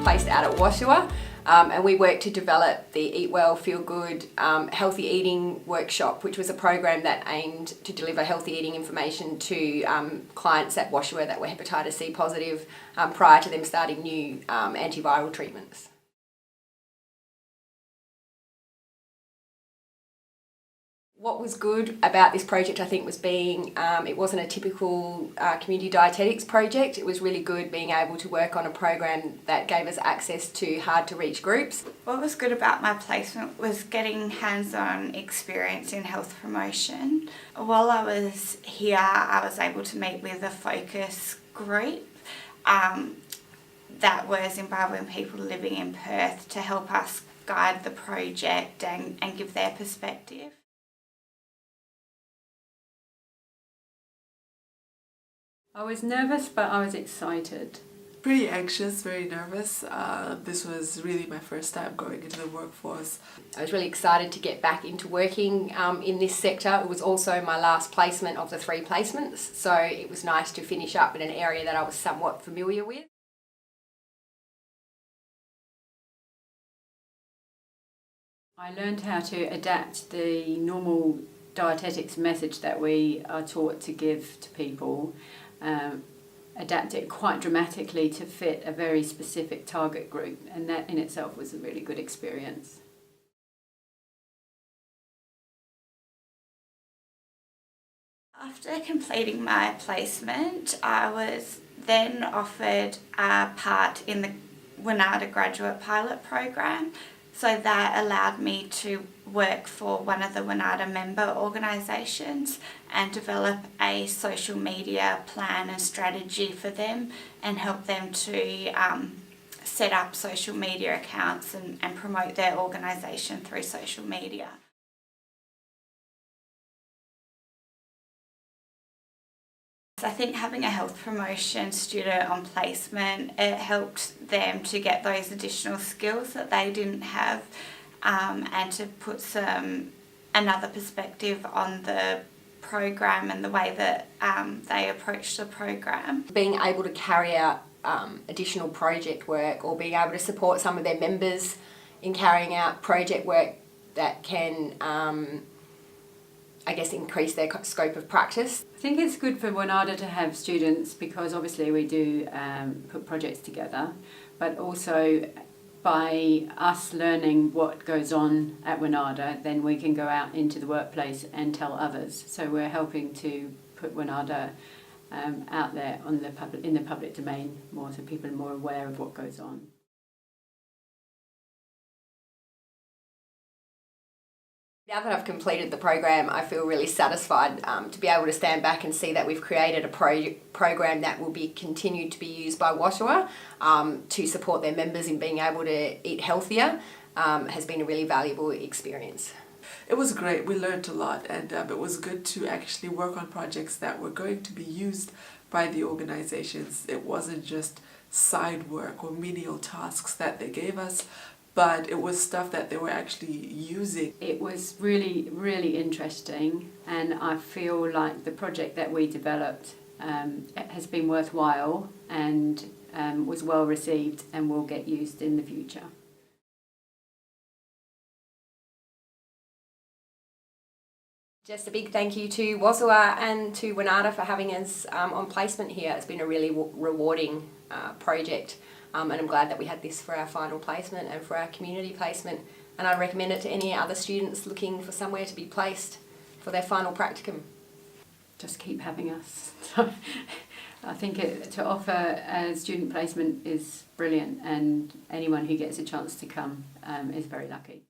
placed out at Washua, and we worked to develop the Eat Well, Feel Good, Healthy Eating workshop, which was a program that aimed to deliver healthy eating information to clients at Washua that were hepatitis C positive prior to them starting new antiviral treatments. What was good about this project, I think, was it wasn't a typical community dietetics project. It was really good being able to work on a program that gave us access to hard-to-reach groups. What was good about my placement was getting hands-on experience in health promotion. While I was here, I was able to meet with a focus group that was Zimbabwean people living in Perth to help us guide the project and give their perspective. I was nervous, but I was excited. Pretty anxious, very nervous. This was really my first time going into the workforce. I was really excited to get back into working in this sector. It was also my last placement of the 3 placements, so it was nice to finish up in an area that I was somewhat familiar with. I learned how to adapt the normal dietetics message that we are taught to give to people, adapt it quite dramatically to fit a very specific target group, and that in itself was a really good experience. After completing my placement, I was then offered a part in the WANADA graduate pilot program. So that allowed me to work for one of the WANADA member organisations and develop a social media plan and strategy for them and help them to set up social media accounts and promote their organisation through social media. I think having a health promotion student on placement, it helped them to get those additional skills that they didn't have, and to put another perspective on the program and the way that they approach the program. Being able to carry out additional project work or being able to support some of their members in carrying out project work that can increase their scope of practice. I think it's good for WANADA to have students because obviously we do put projects together, but also by us learning what goes on at WANADA, then we can go out into the workplace and tell others. So we're helping to put WANADA out there in the public domain more, so people are more aware of what goes on. Now that I've completed the program, I feel really satisfied to be able to stand back and see that we've created a program that will be continued to be used by Washua to support their members in being able to eat healthier. Has been a really valuable experience. It was great. We learned a lot, and it was good to actually work on projects that were going to be used by the organizations. It wasn't just side work or menial tasks that they gave us, but it was stuff that they were actually using. It was really, really interesting, and I feel like the project that we developed has been worthwhile and was well received and will get used in the future. Just a big thank you to Washua and to WANADA for having us on placement here. It's been a really rewarding project. And I'm glad that we had this for our final placement and for our community placement. And I recommend it to any other students looking for somewhere to be placed for their final practicum. Just keep having us. I think to offer a student placement is brilliant, and anyone who gets a chance to come is very lucky.